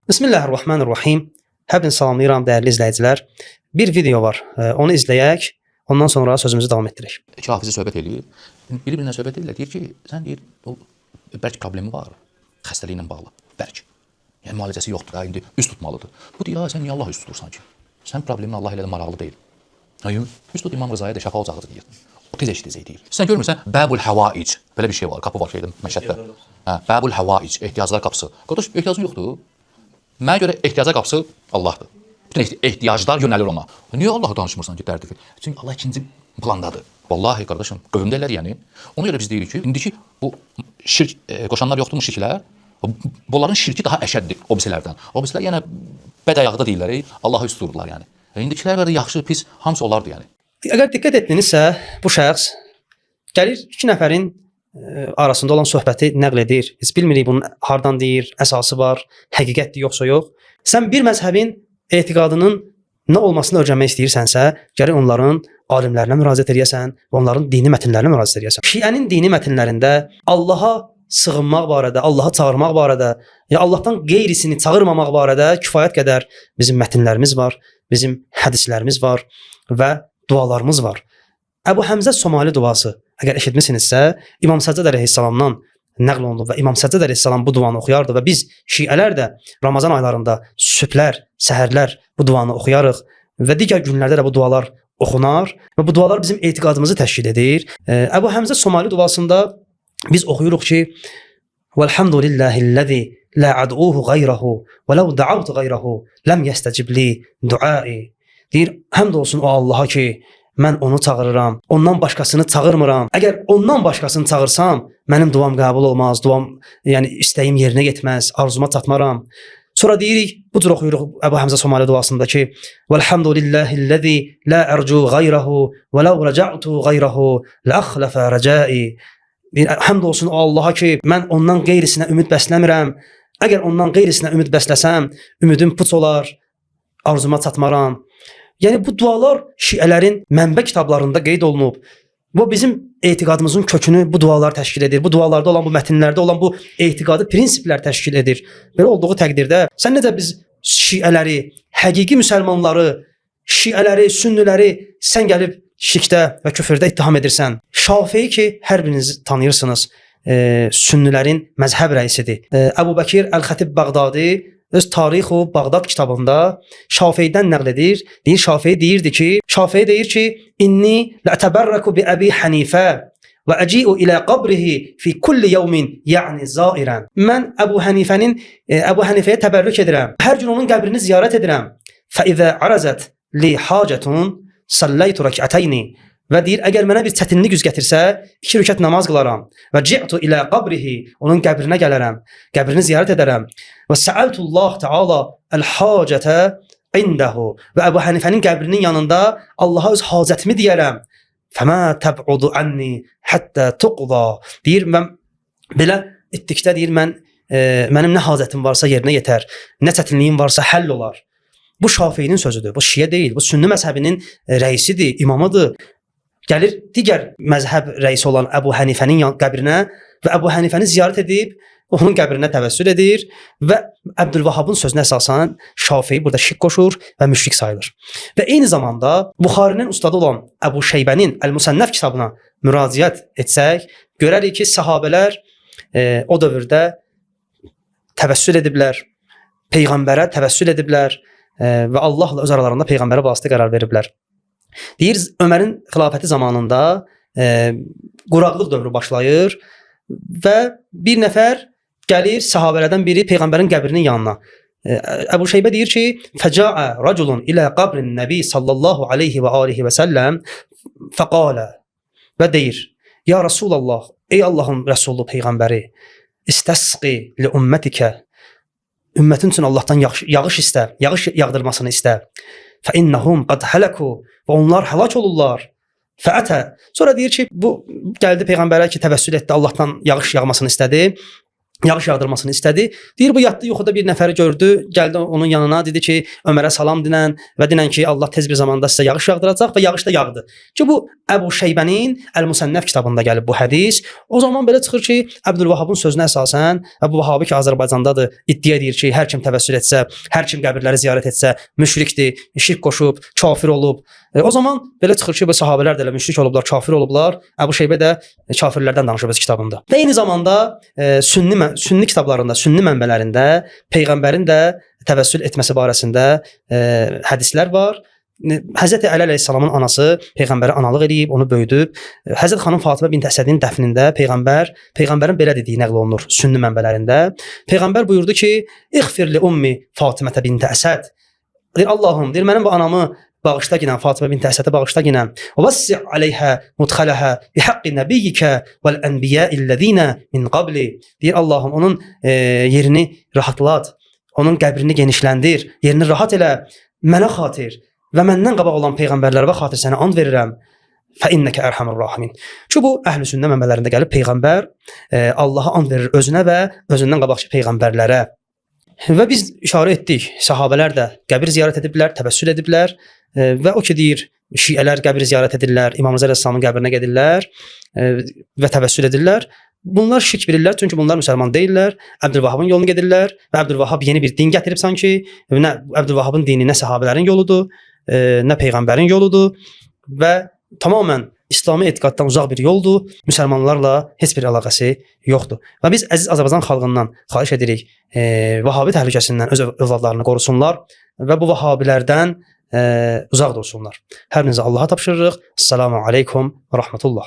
Bismillahirrahmanirrahim. Həbin salamlayıram dəyərli izləyicilər. Bir video var. Onu izləyək. Ondan sonra sözümüzü davam etdirək. İki hafizə söhbət eləyir. Biri-birinə söhbət edirlər. Deyir ki, sən deyir, o bəlkə problemi var. Xəstəliylə bağlı. Bəlkə. Yəni müalicəsi yoxdur da, indi üst tutmalıdır. Bu deyir, sən niyə Allah üst tutursan ki? Sən problemin Allah ilə də maraqlı deyil. Hayır, üst tut İmam Rızaya da şəfa ocağıdır deyir. O tez eşidəcək deyir. Sən görmürsən, Bəbul Həvaic. Belə bir şey var, qapı var şeydə, məşəddə. Bəbul Həvaic, ehtiyaclar qapısı. Qardaş, ehtiyacın yoxdur. Mənə görə ehtiyaclar qapısı Allahdır. Bütün ehtiyaclar yönəlir ona. Niyə Allah'a danışmırsan ki, dərdi? Çünki Allah ikinci plandadır. Vallahi qardaşım, qövmdələr yəni. Ona görə biz deyirik ki, indiki bu şirk qoşanlar yoxdur mu şirklər? Bunların şirki daha əşəddir o birisilərdən. O birisilər yəni bəd ayaqda deyirlər, Allah'ı üst dururlar yəni. İndikilər var yaxşı, pis, hamısı olardı yəni. Əgər diqqət etdinizsə, bu şəxs gəlir iki nəfərin arasında olan söhbəti nəql edir. Biz bilmirik bunun hardan deyir, əsası var, həqiqətdir yoxsa yox. Sən bir məzhəbin etiqadının nə olmasını öyrənmək istəyirsənsə, gərək onların alimlərinə müraciət edəsən və onların dini mətnlərinə müraciət edəsən. Şiənin dini mətnlərində Allaha sığınmaq barədə, Allahı çağırmaq barədə, ya Allahdan qeyrisini çağırmamaq barədə kifayət qədər bizim mətnlərimiz var, bizim hədislərimiz var və dualarımız var. Əbu Həmzə Somali duası, əgər eşitmisinizsə, İmam Səccad əleyhissalamdan nəql olundu və İmam Səccad əleyhissalam bu duanı oxuyardı və biz şiələr də Ramazan aylarında sübhlər, səhərlər bu duanı oxuyarıq və digər günlərdə də bu dualar oxunar və bu dualar bizim etiqadımızı təşkil edir. Əbu Həmzə Somali duasında biz oxuyuruq ki: "Velhamdulillahi'llezî la ad'uhu gayrahu ve law da'awtu gayrahu lam yastecib li du'ai." Deyir, həmd olsun o Allaha ki, mən onu çağırıram, ondan başqasını çağırmıram. Əgər ondan başqasını çağırsam, mənim duam qəbul olmaz, yəni istəyim yerinə getməz, arzuma çatmaram. Sonra deyirik, bu cür oxuyuruq Əbu Həmzə Somali duasında ki: "Velhamdulillahi'llezî la arju gayrahu ve law raca'tu gayrahu la akhlafa racai." Həmd olsun o Allaha ki, mən ondan qeyrisinə ümid bəsləmirəm. Əgər ondan qeyrisinə ümid bəsləsəm, ümidim puç olar, arzuma çatmaram. Yəni bu dualar şiələrin mənbə kitablarında qeyd olunub. Bu bizim etiqadımızın kökünü bu dualar təşkil edir. Bu dualarda olan, bu mətnlərdə olan bu etiqadı prinsiplər təşkil edir. Belə olduğu təqdirdə sən necə biz şiələri, həqiqi müsəlmanları, şiələri, sünniləri sən gəlib şirkdə və küfrdə ittiham edirsən. Şafii ki, hər biriniz tanıyırsınız, sünnilərin məzhəb rəisidir. Əbu Bəkir Əl-Xətib Bağdadi öz Tarixu Bağdad kitabında Şafiidən nəql edir. Şafii deyirdi ki, Şafii deyir ki: "İnni la'tabarraku bi Abi Hanifə və aci'u ila qabrihi fi kulli yawmin, yəni zairan." Mən Əbu Hanifəyə təbərrük edirəm. Hər gün onun qəbrini ziyarət edirəm. "Fa iza arazat li hacatun sallaytu rak'atayn." Və deyir, əgər mənə bir çətinlik üz gətirsə, 2 rükət namaz qılaram. Və ci'tu ilə qabrihi, onun qəbrinə gələrəm, qəbrini ziyarət edərəm. Və səəltullah Teala əl-hacətə indahu. Və Əbu Hanifənin qəbrinin yanında Allaha öz hacətimi deyərəm. Fəmə təb'udu anni həttə tuqda. Deyir, mən belə etdikdə deyir, mənim nə hacətim varsa yerinə yetər, nə çətinliyim varsa həll olar. Bu Şafiinin sözüdür, bu şiə deyil, bu sünni məzhəbinin rəisidir, imamıdır. Gəlir digər məzhəb rəisi olan Əbu Hanifənin qəbrinə və Əbu Hanifəni ziyarət edib, onun qəbrinə təvəssül edir və Əbdülvahabın sözünə əsasən Şafii burada şirk qoşur və müşrik sayılır. Və eyni zamanda Buxarinin ustadı olan Əbu Şeybənin Əl-Musannəf kitabına müraciət etsək, görərik ki, səhabələr o dövrdə təvəssül ediblər, Peyğəmbərə təvəssül ediblər və Allahla öz aralarında Peyğəmbərə vasitə qərar veriblər. Deyir, Ömərin xilafəti zamanında quraqlıq dövrü başlayır və bir nəfər gəlir, səhabələrdən biri Peyğəmbərin qəbrinin yanına. Əbu Şeybə deyir ki, "Fəca'a raculun ilə qabrin nəbi sallallahu aleyhi və alihi və səlləm fəqalə." Və deyir, "Ya Rasulallah, ey Allahın Rəsulü Peyğəmbəri, istəsqi li ümmətikə, ümmətin üçün Allahdan yağış istə, yağış yağdırmasını istə. Fəinnəhum qad hələku, və onlar həlak olurlar. Fəətə." Sonra deyir ki, bu gəldi Peyğəmbərə ki, təvəssül etdi, Allahdan yağış yağmasını istədi. yağış yağdırmasını istədi. Deyir bu yatdı yuxuda bir nəfəri gördü, gəldi onun yanına dedi ki, Ömərə salam dinən və dinən ki, Allah tez bir zamanda sizə yağış yağdıracaq və yağış da yağdı. Ki bu Əbu Şeybənin Əl-Musannəf kitabında gəlib bu hədis. O zaman belə çıxır ki, Əbdülvəhabın sözünə əsasən, Əbdülvəhabı ki, Azərbaycandadır, iddia edir ki, hər kim təvəssül etsə, hər kim qəbirləri ziyarət etsə, müşrikdir, şirk qoşub, kafir olub. O zaman belə çıxır ki, bu sahabelər də elə müşrik olublar, kafir olublar. Əbu Şeybə də kafirlərdən danışıb öz kitabında. Və eyni zamanda sünni kitablarında, sünni mənbələrində peyğəmbərin də təvəssül etməsi barəsində hədislər var. Həzrəti Əli əleyhissalamın anası peyğəmbərə analıq eləyib, onu böyüdüb. Həzrət xanım Fatimə bint Əsədin dəfnində peyğəmbərin belə dediyi nəql olunur sünni mənbələrində. Peyğəmbər buyurdu ki: "İğfir li ummi Fatimə bint Əsəd." Deyir Allahım, deyir mənim bu anamı bağışla ginən, Fatimə bint Əsədə bağışla ginən. "Vassi' aleyha mudkhalaha bi haqqi nabiyyika vel enbiya'illezina min qabli." Deyir Allahım, onun yerini rahatlat, onun qəbrini genişləndir, yerini rahat elə mənə xatir və məndən qabaq olan peyğəmbərlərə xatir sənə and verirəm. Fə innəkə ərhamur rahimin. Ki bu əhl-i-sünnə mənbələrində gəlib peyğəmbər Allaha and verir özünə və özündən qabaqçı peyğəmbərlərə. Və biz işarə etdik, sahabələr də qəbir ziyarət ediblər, təvəssül ediblər və o ki deyir, şiələr qəbir ziyarət edirlər, İmam Rza əleyhissalamın qəbrinə gedirlər və təvəssül edirlər. Bunlar şirk bilirlər, çünki bunlar müsəlman deyillər. Əbdülvəhabın yolunu gedirlər və Əbdülvəhab yeni bir din gətirib sanki. Nə Əbdülvəhabın dini nə səhabələrin yoludur, nə peyğəmbərin yoludur və tamamilə İslami etiqaddan uzaq bir yoldur. Müsəlmanlarla heç bir əlaqəsi yoxdur. Və biz əziz Azərbaycan xalqından xahiş edirik, Vəhabi təhlükəsindən öz övladlarını qorusunlar və bu Vəhabilərdən uzaq dursunlar. Hər birinizə Allaha tapşırırıq. Assalamu aleykum və rahmetullah.